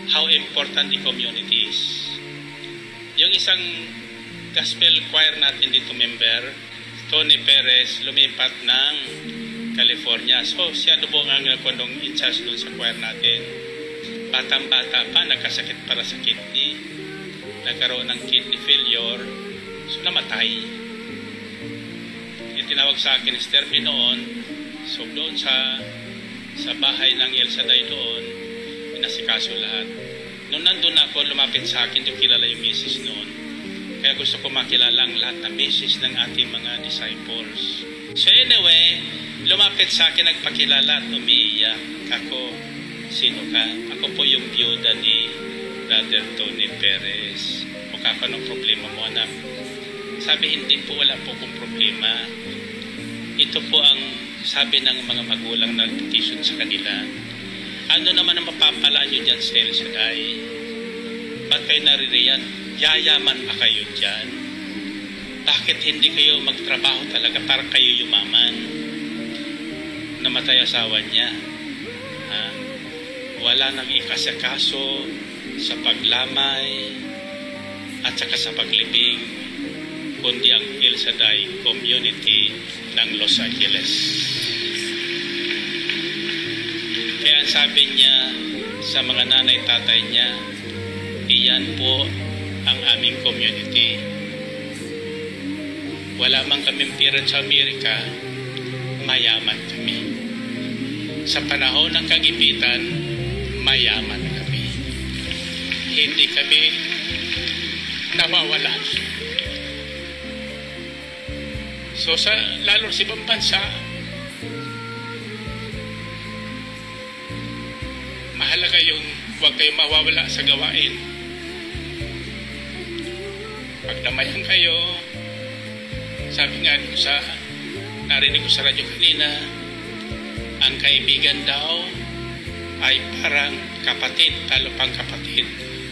how important the community is. Yung isang gospel choir natin dito member, Tony Perez, lumipat ng California. So, siya po ang nagkondong in charge doon sa choir natin. Batang-bata pa, nagkasakit para sa kidney. Nagkaroon ng kidney failure. So, namatay. Itinawag sa akin ni Stermi noon. So, doon sa bahay ng El Shaddai doon, inasikaso lahat. Noong nandun ako, lumapit sa akin, yung kilala yung message noon. Kaya gusto ko makilala ang lahat na message ng ating mga disciples. So anyway, lumapit sa akin, nagpakilala at umiiyak. Ako, sino ka? Ako po yung byuda ni Brother Tony Perez. O kako, anong problema mo, anak? Sabi, hindi po, wala po kong problema. Ito po ang sabi ng mga magulang na petition sa kanila. Ano naman ang mapapala nyo dyan sa El Shaddai? Ba't kayo naririyan? Yayaman pa kayo dyan? Bakit hindi kayo magtrabaho talaga para kayo yumaman? Namatay asawa niya. Wala nang ikasakaso sa paglamay at saka sa paglibing, kundi ang El Shaddai community ng Los Angeles. Kaya sabi niya sa mga nanay-tatay niya, iyan po ang aming community. Wala man kaming pira sa Amerika, mayaman kami. Sa panahon ng kagipitan, mayaman kami. Hindi kami nawawala. So lalo sa ibang bansa, mahalaga yung huwag kayong mawawala sa gawain. Pag namayan kayo, sabi nga narinig ko sa radyo kanina, ang kaibigan daw ay parang kapatid, talo pang kapatid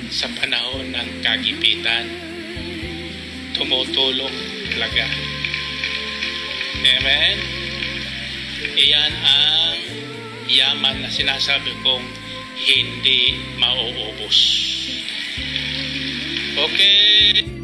sa panahon ng kagipitan. Tumutulong talaga. Amen? Iyan ang yaman na sinasabi kong hindi mauubos. Okay.